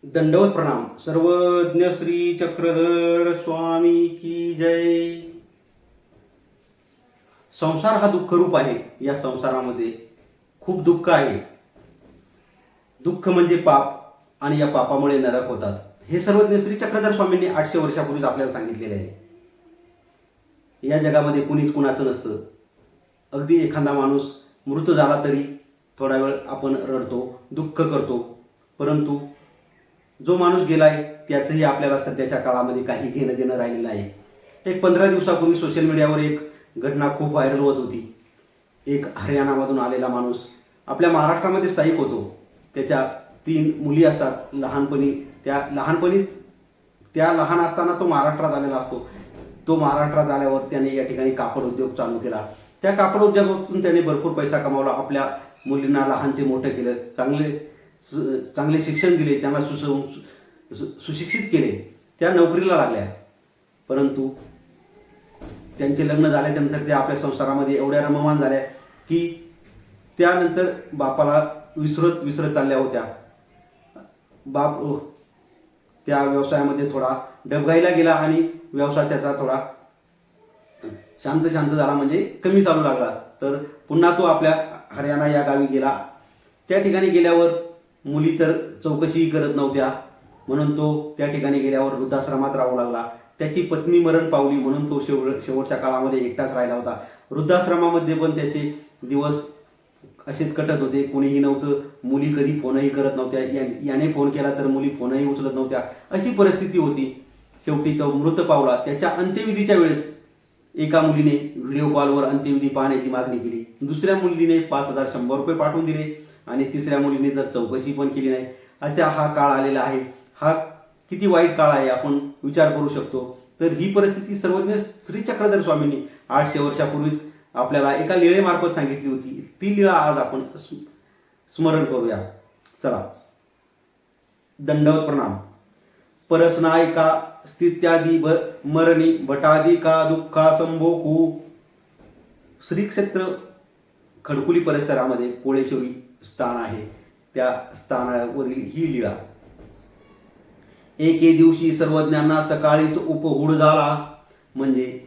दंडवत प्रणाम. सर्वज्ञ श्री चक्रधर स्वामी की जय. संसार हा दुःखरूप आहे. या संसारामध्ये खूप दुःख आहे. दुःख म्हणजे पाप आणि या पापामुळे नरक होतात. हे सर्वज्ञ श्री चक्रधर स्वामींनी 800 वर्षापूर्वीच आपल्याला सांगितलेले आहे. या जगामध्ये कुणीच कुणाचं नसतं. अगदी एखादा माणूस मृत झाला तरी थोडा वेळ आपण रडतो, दुःख करतो, परंतु जो माणूस गेलाय त्याचंही आपल्याला सध्याच्या काळामध्ये काही घेणं देणं राहिलेलं नाही. एक 15 दिवसापूर्वी सोशल मीडियावर एक घटना खूप व्हायरल होत होती. एक हरियाणामधून आलेला माणूस आपल्या महाराष्ट्रामध्ये स्थायिक होतो. त्याच्या 3 मुली असतात. त्या लहान असताना तो महाराष्ट्रात आलेला असतो. तो महाराष्ट्रात आल्यावर त्याने या ठिकाणी कापड उद्योग चालू केला. त्या कापड उद्योगातून त्याने भरपूर पैसा कमावला. आपल्या मुलींना लहानचे मोठं केलं, चांगले शिक्षण दिले, त्यांना सुशिक्षित केले, त्या नोकरीला लागल्या. परंतु त्यांचे लग्न झाल्याच्या नंतर त्या आपल्या संसारामध्ये एवढ्या रममाण झाल्या की त्यानंतर बापाला विसरत चालल्या होत्या. बाप त्या व्यवसायामध्ये थोडा डबघाईला गेला आणि व्यवसाय त्याचा थोडा शांत झाला, म्हणजे कमी चालू लागला. तर पुन्हा तो आपल्या हरियाणा या गावी गेला. त्या ठिकाणी गेल्यावर मुली तर चौकशीही करत नव्हत्या, म्हणून तो त्या ठिकाणी गेल्यावर वृद्धाश्रमात राहू लागला. त्याची पत्नी मरण पावली, म्हणून तो शेवटच्या काळामध्ये एकटाच राहिला होता. वृद्धाश्रमामध्ये पण त्याचे दिवस असेच कटत होते. कोणीही नव्हतं. मुली कधी फोनही करत नव्हत्या. याने फोन केला तर मुली फोनही उचलत नव्हत्या. अशी परिस्थिती होती. शेवटी तो मृत पावला. त्याच्या अंत्यविधीच्या वेळेस एका मुलीने व्हिडिओ कॉलवर अंत्यविधी पाहण्याची मागणी केली. दुसऱ्या मुलीने 5,100 रुपये पाठवून दिले आणि तिसऱ्या मुलीने तर चौकशी पण केली नाही. असा हा काळ आलेला आहे. हा किती वाईट काळ आहे आपण विचार करू शकतो. तर ही परिस्थिती सर्वज्ञ श्री चक्रधर स्वामींनी 800 वर्षापूर्वीच आपल्याला एका लीळेमार्फत सांगितली होती. ती लीळा आज आपण स्मरण करूया. चला. दंडवत प्रणाम. परसनायका स्थित्यादी मरणी भटादिका दुःखा संभोकू. श्री क्षेत्र खडकुली परिसरामध्ये कोळेश्वरी स्थान आहे. त्या स्थानावरील ही लीळा. एके दिवशी सर्वज्ञांना सकाळीच उपहूड झाला. म्हणजे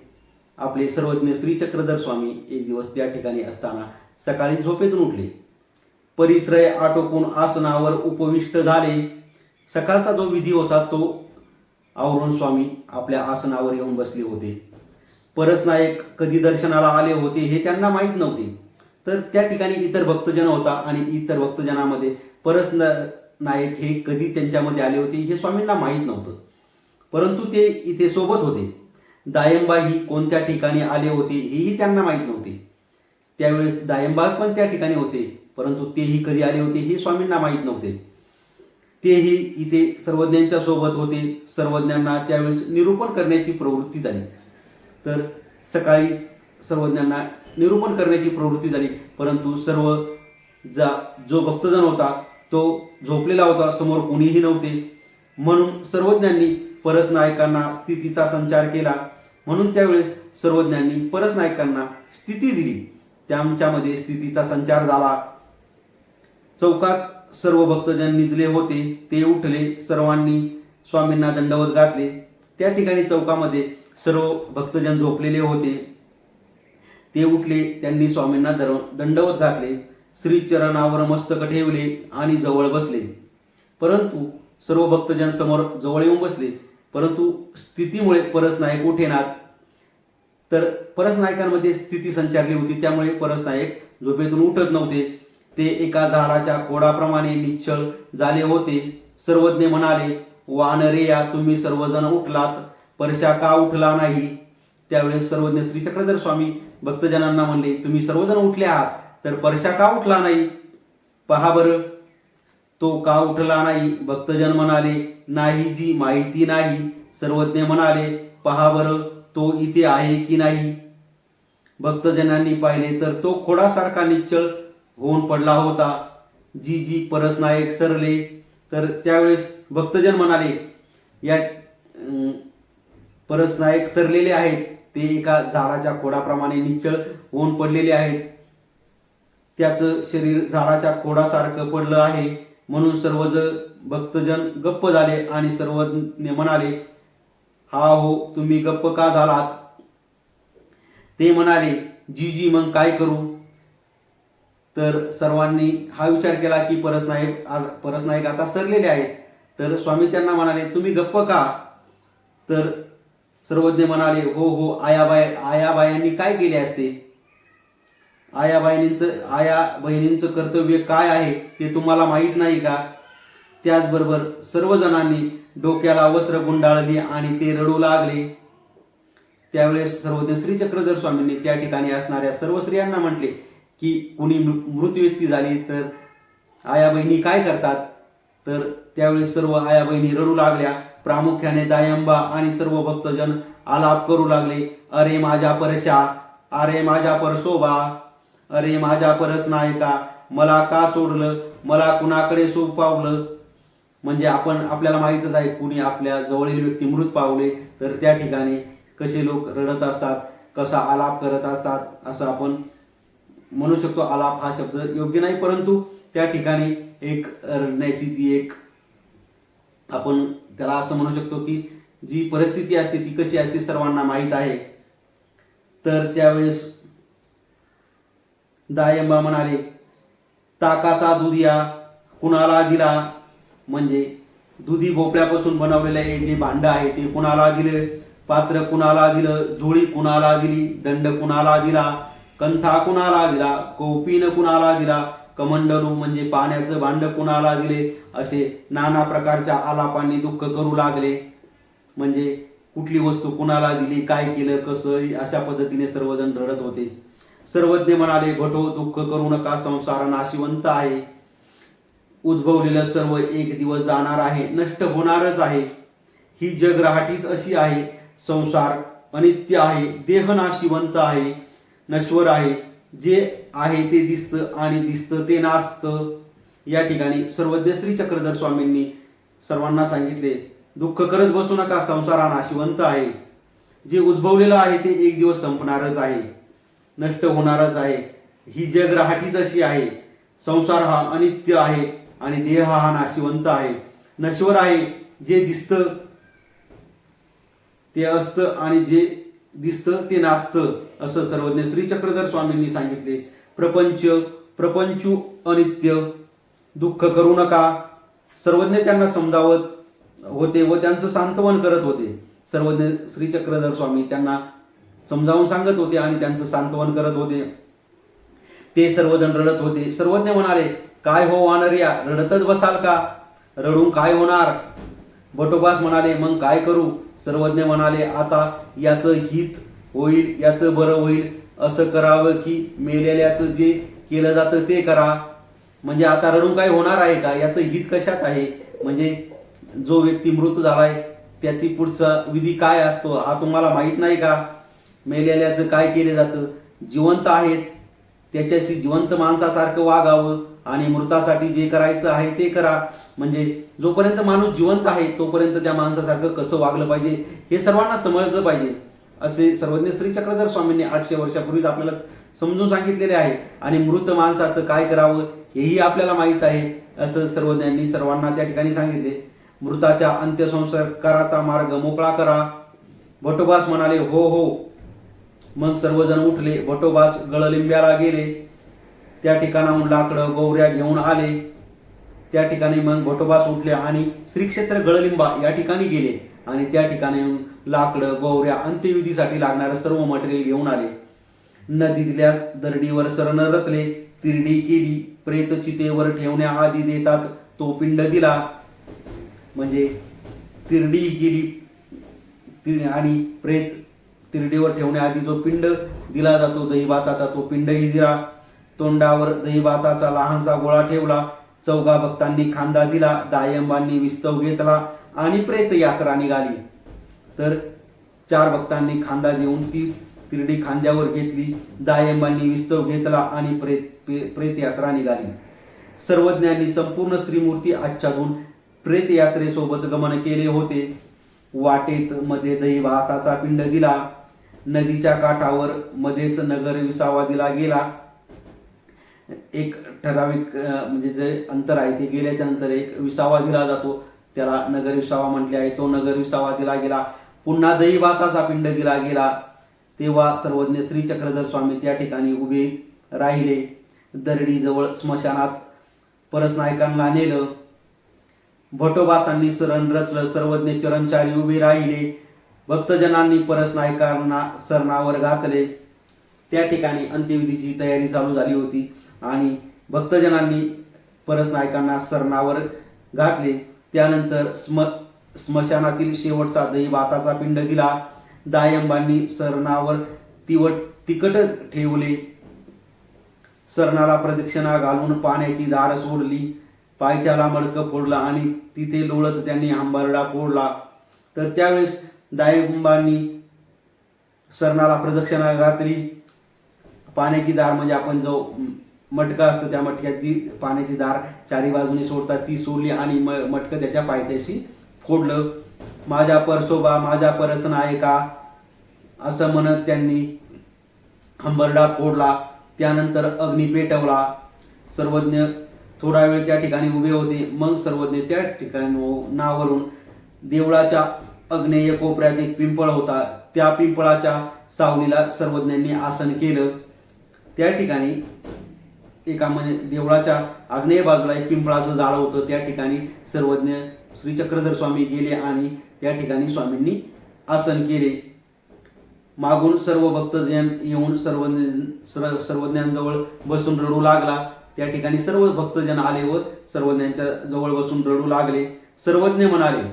आपले सर्वज्ञ श्री चक्रधर स्वामी एक दिवस त्या ठिकाणी असताना सकाळी झोपेतून उठले. परिश्रय आटोपून आसनावर उपविष्ट झाले. सकाळचा जो विधी होता तो आवरून स्वामी आपल्या आसनावर येऊन बसले होते. परसनायक कधी दर्शनाला आले होते हे त्यांना माहीत नव्हते. तर त्या ठिकाणी इतर भक्तजन होता आणि इतर भक्तजनामध्ये परसनायक हे कधी त्यांच्यामध्ये आले होते हे स्वामींना माहीत नव्हतं. परंतु ते इथे सोबत होते. दायंबा ही कोणत्या ठिकाणी आले होते हेही त्यांना माहीत नव्हते. त्यावेळेस दायंबा पण त्या ठिकाणी होते, परंतु तेही कधी आले होते हे स्वामींना माहीत नव्हते. तेही इथे सर्वज्ञांच्या सोबत होते. सर्वज्ञांना त्यावेळेस निरूपण करण्याची प्रवृत्ती झाली. तर सकाळी सर्वज्ञांना निरूपण करण्याची प्रवृत्ती झाली, परंतु जो भक्तजन होता तो झोपलेला होता. समोर कोणीही नव्हते. म्हणून सर्वज्ञांनी परसनायकांना स्थितीचा संचार केला. म्हणून त्यावेळेस सर्वज्ञांनी परसनायकांना स्थिती दिली. त्यांच्यामध्ये स्थितीचा संचार झाला. चौकात सर्व भक्तजन निजले होते. ते उठले. सर्वांनी स्वामींना दंडवत घातले. त्या ठिकाणी चौकामध्ये सर्व भक्तजन झोपलेले होते. ते उठले. त्यांनी स्वामींना दंडवत घातले. श्रीचरणावर मस्तक ठेवले आणि जवळ बसले. परंतु सर्व भक्तजन समोर जवळ येऊन बसले, परंतु स्थितीमुळे परसनायक उठेनात. तर परसनायकांमध्ये स्थिती संचारली होती, त्यामुळे परसनायक झोपेतून उठत नव्हते. ते एका झाडाच्या खोडाप्रमाणे निश्चळ झाले होते. सर्वज्ञ म्हणाले, वानरेया तुम्ही सर्वजण उठलात, परशा का उठला नाही? त्यावेळेस सर्वज्ञ श्री चक्रधर स्वामी भक्तजनांना म्हणले, तुम्ही सर्वजण उठले आहात, तर परशा का उठला नाही? पहा बरं तो का उठला नाही? भक्तजन म्हणाले, नाही जी माहिती नाही. सर्वज्ञ म्हणाले, पहा बरं तो इथे आहे की नाही? भक्तजनांनी पाहिले तर तो खोडासारखा निश्चळ होऊन पडला होता. जी परसनायक सरले. तर त्यावेळेस भक्तजन म्हणाले, या परसनायक सरलेले आहेत. ते एका झाडाच्या खोडाप्रमाणे निश्चळ होऊन पडलेले आहेत. त्याचं शरीर झाडाच्या खोडासारखं पडलं आहे. म्हणून सर्वजण भक्तजन गप्प झाले आणि सर्वज्ञ म्हणाले, हा हो, तुम्ही गप्प का झालात? ते म्हणाले, जी मग काय करू? तर सर्वांनी हा विचार केला की परसनाईक आता सरलेले आहेत. तर स्वामी त्यांना म्हणाले, तुम्ही गप्प का? तर सर्वज्ञ म्हणाले, हो हो, आयाबायांनी काय केले असते? आया बहिणींचं कर्तव्य काय आहे ते तुम्हाला माहीत नाही का? त्याचबरोबर सर्वजणांनी डोक्याला वस्त्र गुंडाळली आणि ते रडू लागले. त्यावेळेस सर्वज्ञ श्री चक्रधर स्वामींनी त्या ठिकाणी असणाऱ्या सर्व स्त्रियांना म्हटले की कुणी मृत व्यक्ती झाली तर आया बहिणी काय करतात? तर त्यावेळेस सर्व आया बहिणी रडू लागल्या. प्रामुख्याने दायंबा आणि सर्व भक्तजन आलाप करू लागले, अरे माझ्या परशा, अरे माझ्या परसोबा, अरे माझ्या परस नायका, मला का सोडलं, मला कुणाकडे सोपवलं? म्हणजे आपल्याला माहीतच आहे, कुणी आपल्या जवळील व्यक्ती मृत पावले तर त्या ठिकाणी कसे लोक रडत असतात, कसा आलाप करत असतात, असं आपण म्हणू शकतो. आलाप हा शब्द योग्य नाही, परंतु त्या ठिकाणी एक रडण्याची ती एक आपण त्याला असं म्हणू शकतो की जी परिस्थिती असते ती कशी असते सर्वांना माहीत आहे. तर त्यावेळेस दायंबा म्हणाले, ताकाचा दुधिया कुणाला दिला? म्हणजे दुधी भोपळ्यापासून बनवलेलं हे जे भांड आहे ते कुणाला दिले? पात्र कुणाला दिलं? झोळी कुणाला दिली? दंड कुणाला दिला? कंथा कुणाला दिला? कौपीन कुणाला दिला? कमंडलू म्हणजे पाण्याचं भांड कुणाला दिले? असे नाना प्रकारच्या आलापांनी दुःख करू लागले. म्हणजे कुठली वस्तू कुणाला दिली, काय केलं, कसं, अशा पद्धतीने सर्वजण रडत होते. सर्वज्ञ म्हणाले, भटो, दुःख करू नका, संसार नाशिवंत आहे. उद्भवलेलं सर्व एक दिवस जाणार आहे, नष्ट होणारच आहे. ही जग राहाटीच अशी आहे. संसार अनित्य आहे, देह नाशिवंत आहे, नश्वर आहे. जे आहे ते दिसतं आणि दिसतं ते नासतं. या ठिकाणी सर्वज्ञ श्री चक्रधर स्वामींनी सर्वांना सांगितले, दुःख करत बसू नका, संसार हा नाशिवंत आहे. जे उद्भवलेलं आहे ते एक दिवस संपणारच आहे, नष्ट होणारच आहे. ही जग राहाटीच अशी आहे. संसार हा अनित्य आहे आणि देह हा नाशिवंत आहे, नश्वर आहे. जे दिसतं ते असतं आणि जे दिसतं ते नासतं, असं सर्वज्ञ श्री चक्रधर स्वामींनी सांगितले. प्रपंचू अनित्य, दुःख करू नका. सर्वज्ञ त्यांना समजावत होते व त्यांचं सांत्वन करत होते. सर्वज्ञ श्री चक्रधर स्वामी त्यांना समजावून सांगत होते आणि त्यांचं सांत्वन करत होते. ते सर्वजण रडत होते. सर्वज्ञ म्हणाले, काय हो वानरिया, रडतच बसाल का? रडून काय होणार? बटोबास म्हणाले, मग काय करू? सर्वज्ञ म्हणाले, आता याचं हित होईल, याचं बरं होईल असं करावं की मेलेल्याचं जे केलं जातं ते करा. म्हणजे आता रडून काय होणार आहे का? याचं हित कशात आहे? म्हणजे जो व्यक्ती मृत झालाय त्याची पुढचा विधी काय असतो हा तुम्हाला माहीत नाही का? मेलेल्याचं काय केलं जातं? जिवंत आहेत त्याच्याशी जिवंत माणसासारखं वागावं आणि मृतासाठी जे करायचं आहे ते करा. म्हणजे जोपर्यंत माणूस जिवंत आहे तोपर्यंत त्या माणसासारखं कसं वागलं पाहिजे हे सर्वांना समजलं पाहिजे, असे सर्वज्ञ श्री चक्रधर स्वामींनी 800 वर्षापूर्वीच आपल्याला समजून सांगितलेले आहे. आणि मृत माणसाचं काय करावं हेही आपल्याला माहीत आहे, असं सर्वज्ञांनी सर्वांना त्या ठिकाणी सांगितले. मृताच्या अंत्यसंस्काराचा मार्ग मोकळा करा. भटोबास म्हणाले, हो हो. मग सर्वजण उठले. भटोबास गळलिंब्याला गेले. त्या ठिकाणाहून लाकडं गौऱ्या घेऊन आले. त्या ठिकाणी मग भटोबास उठले आणि श्री क्षेत्र गळलिंबा या ठिकाणी गेले आणि त्या ठिकाणी लाकडं गौऱ्या अंत्यविधीसाठी लागणारं सर्व मटेरियल घेऊन आले. नदीतल्या दरडीवर सरण रचले, तिरडी केली. प्रेत चितेवर ठेवण्याआधी देतात तो पिंड दिला. म्हणजे तिरडी केली आणि प्रेत तिरडीवर ठेवण्याआधी जो पिंड दिला जातो दही भाताचा तो पिंडही दिला. तोंडावर दही भाताचा लहानसा गोळा ठेवला. 4 भक्तांनी खांदा दिला. दायंबांनी विस्तव घेतला आणि प्रेत यात्रा निघाली. तर 4 भक्तांनी खांदा देऊन ती तिरडी खांद्यावर घेतली. दायंबांनी विस्तव घेतला आणि प्रेत यात्रा निघाली. सर्वज्ञांनी संपूर्ण श्रीमूर्ती आच्छादून प्रेत यात्रेसोबत गमन केले होते. वाटेत मध्ये दही भाताचा पिंड दिला. नदीच्या काठावर मध्येच नगर विसावा दिला गेला. एक ठराविक म्हणजे जे अंतर आहे ते गेल्याच्या नंतर एक विसावा दिला जातो, त्याला नगर विसावा म्हटले आहे. तो नगर विसावा दिला गेला. पुन्हा दही भाताचा पिंड दिला गेला. तेव्हा सर्वज्ञ श्री चक्रधर स्वामी त्या ठिकाणी उभे राहिले. दरडीजवळ स्मशानात परसनायकांना नेलं. भटोबासांनी शरण रचलं. सर्वज्ञ चरणचारी उभे राहिले. भक्तजनांनी परसनायकांना सरणावर घातले. त्या ठिकाणी अंत्यविधीची तयारी चालू झाली होती आणि भक्तजनांनी परसनायकांना सरणावर घातले. त्यानंतर स्मशानातील शेवटचा दही भाताचा पिंड दिला. दायंबांनी सरणावर तिकट ठेवले. सरणाला प्रदक्षिणा घालून पाण्याची धार सोडली. पायथ्याला मडकं फोडलं आणि तिथे लोळत त्यांनी हंबरडा फोडला. तर त्यावेळेस दायंबांनी सरणाला प्रदक्षिणा घातली. पाण्याची धार म्हणजे आपण जो मटका असतो त्या मटक्याची पाण्याची धार चारी बाजूने सोडतात ती सोडली आणि मटकं त्याच्या पायथ्याशी फोडलं. माझ्या परसोबा माझ्या परस नायका असं म्हणत त्यांनी हंबरडा फोडला. त्यानंतर अग्नी पेटवला. सर्वज्ञ थोडा वेळ त्या ठिकाणी उभे होते. मग सर्वज्ञ त्या ठिकाणावरून देवळाच्या आग्नेय कोपऱ्यात एक पिंपळ होता. त्या पिंपळाच्या सावलीला सर्वज्ञांनी आसन केलं. त्या ठिकाणी एका म्हणजे देवळाच्या आग्नेय बाजूला एक पिंपळाचं झाड होतं. त्या ठिकाणी सर्वज्ञ श्री चक्रधर स्वामी गेले आणि त्या ठिकाणी स्वामींनी आसन केले. मागून सर्व भक्तजन येऊन सर्वज्ञांजवळ बसून रडू लागला. त्या ठिकाणी सर्व भक्तजन आले व सर्वज्ञांच्या जवळ बसून रडू लागले. सर्वज्ञ म्हणाले,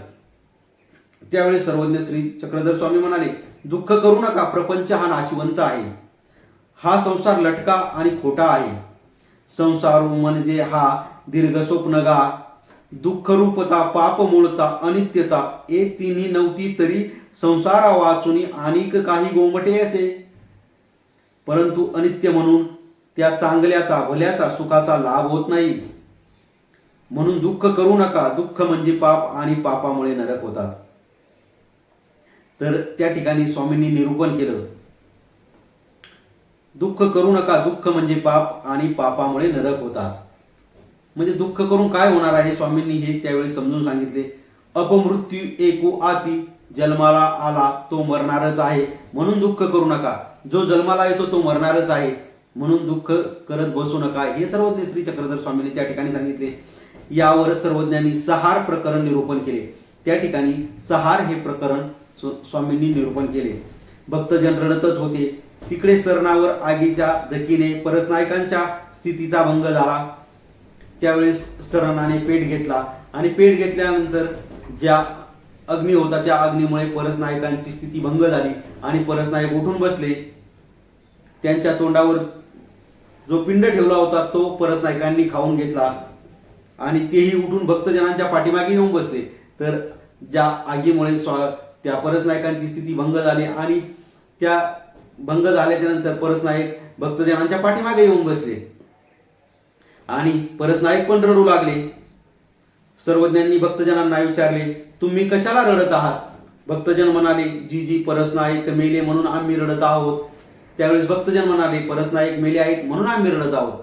त्यावेळेस सर्वज्ञ श्री चक्रधर स्वामी म्हणाले, दुःख करू नका. प्रपंच हा नाशिवंत आहे. हा संसार लटका आणि खोटा आहे. संसार म्हणजे हा दीर्घ स्वप्नगा. दुःख रूपता पाप मूळता अनित्यता ए तिन्ही नव्हती तरी संसारा वाचुनी अनेक काही गोमटे असे. परंतु अनित्य म्हणून त्या चांगल्याचा भल्याचा सुखाचा लाभ होत नाही. म्हणून दुःख करू नका. दुःख म्हणजे पाप आणि पापामुळे नरक होतात. तर त्या ठिकाणी स्वामींनी निरूपण केलं, दुःख करू नका. दुःख म्हणजे पाप आणि पापामुळे नरक होतात. म्हणजे दुःख करून काय होणार आहे स्वामींनी हे त्यावेळी समजून सांगितले. अपमृत्यू एको आती. जन्माला आला तो मरणारच आहे म्हणून दुःख करू नका. जो जन्माला येतो तो मरणारच आहे म्हणून दुःख करत बसू नका. हे सर्वज्ञ श्री चक्रधर स्वामींनी त्या ठिकाणी सांगितले. यावर सर्वज्ञांनी सहार प्रकरण निरूपण केले. त्या ठिकाणी सहार हे प्रकरण स्वामींनी निरूपण केले. भक्तजन रडतच होते. तिकडे सरणावर आगीच्या धकीने परसनायकांच्या स्थितीचा भंग झाला. त्यावेळेस सरणाने पेट घेतला आणि पेट घेतल्यानंतर ज्या अग्नी होता त्या अग्नीमुळे परसनायकांची स्थिती भंग झाली आणि परसनायक उठून बसले. त्यांच्या तोंडावर जो पिंड ठेवला होता तो परसनायकांनी खाऊन घेतला आणि तेही उठून भक्तजनांच्या पाठीमागे येऊन बसले. तर ज्या आगीमुळे त्या परसनायकांची स्थिती भंग झाली आणि त्या भंग झाल्याच्या नंतर परसनायक भक्तजनांच्या पाठीमागे येऊन बसले आणि परसनायक पण रडू लागले. सर्वज्ञांनी भक्तजनांना विचारले, तुम्ही कशाला रडत आहात? भक्तजन म्हणाले, जी परसनायक मेले म्हणून आम्ही रडत आहोत. त्यावेळेस भक्तजन म्हणाले, परसनायक मेले आहेत म्हणून आम्ही रडत आहोत.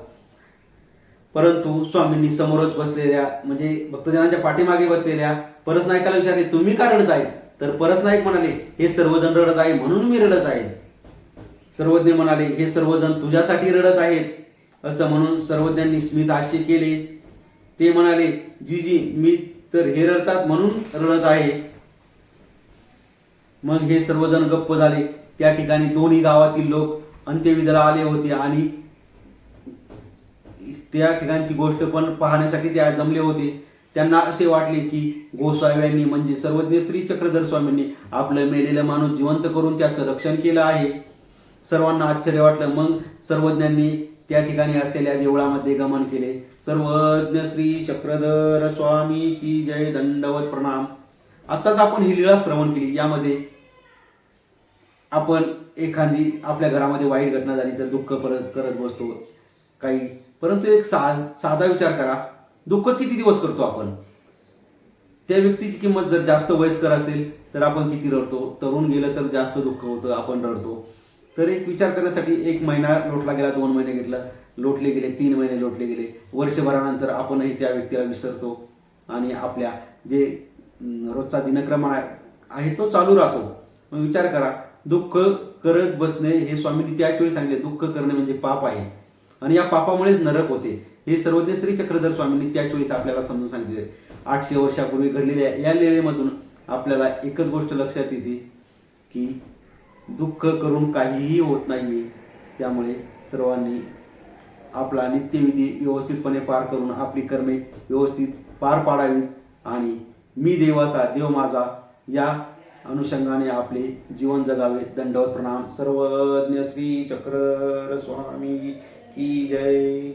परंतु स्वामींनी समोरच बसलेल्या म्हणजे भक्तजनांच्या पाठीमागे बसलेल्या परसनायकाला विचारले, तुम्ही का रडत आहे? तर परसनायक म्हणाले, हे सर्वजण रडत आहे म्हणून मी रडत आहे. सर्वज्ञ म्हणाले, हे सर्वजण तुझ्यासाठी रडत आहेत असं म्हणून सर्वज्ञांनी स्मित हास्य केले. ते म्हणाले, जी मी तर हे रडतात म्हणून रडत आहे. मग हे सर्वजण गप्प झाले. त्या ठिकाणी दोन्ही गावातील लोक अंत्यविधीला आले होते आणि त्या ठिकाणची गोष्ट पण पाहण्यासाठी ते जमले होते. त्यांना असे वाटले की गोसाव्यांनी म्हणजे सर्वज्ञ श्री चक्रधर स्वामींनी आपलं मेलेलं माणूस जिवंत करून त्याचं रक्षण केलं आहे. सर्वांना आश्चर्य वाटलं. मग सर्वज्ञांनी त्या ठिकाणी असलेल्या देवळामध्ये गमन केले. सर्वज्ञ श्री चक्रधर स्वामी की जय. दंडवत प्रणाम. आताच आपण ही लीला श्रवण केली. यामध्ये आपण एखादी आपल्या घरामध्ये वाईट घटना झाली तर दुःख करत बसतो काही. परंतु एक साधा विचार करा, दुःख किती दिवस करतो आपण? त्या व्यक्तीची किंमत जर जास्त वयस्कर असेल तर आपण किती रडतो. तरुण गेलं तर जास्त दुःख होतं, आपण रडतो. तर एक विचार करण्यासाठी 1 महिना लोटला गेला, 2 महिने घेतला लोटले गेले, 3 महिने लोटले गेले, वर्षभरानंतर आपणही त्या व्यक्तीला विसरतो आणि आपल्या जे रोजचा दिनक्रम आहे तो चालू राहतो. मग विचार करा, दुःख करत बसणे हे स्वामींनी त्याच वेळी सांगितले, दुःख करणे म्हणजे पाप आहे आणि या पापामुळेच नरक होते. हे सर्वज्ञ श्री चक्रधर स्वामींनी त्याच वेळेस आपल्याला समजून सांगितले. 800 वर्षापूर्वी घडलेल्या या लीळेमधून आपल्याला एकच गोष्ट लक्षात येते की दुःख करून काहीही होत नाही. त्यामुळे सर्वांनी आपला नित्यविधी व्यवस्थितपणे पार करून आपली कर्मे व्यवस्थित पार पाडावीत आणि मी देवाचा देव माझा या अनुषंगाने आपले जीवन जगावे. दंडवत प्रणाम. सर्वज्ञ श्री चक्रधर स्वामी की जय.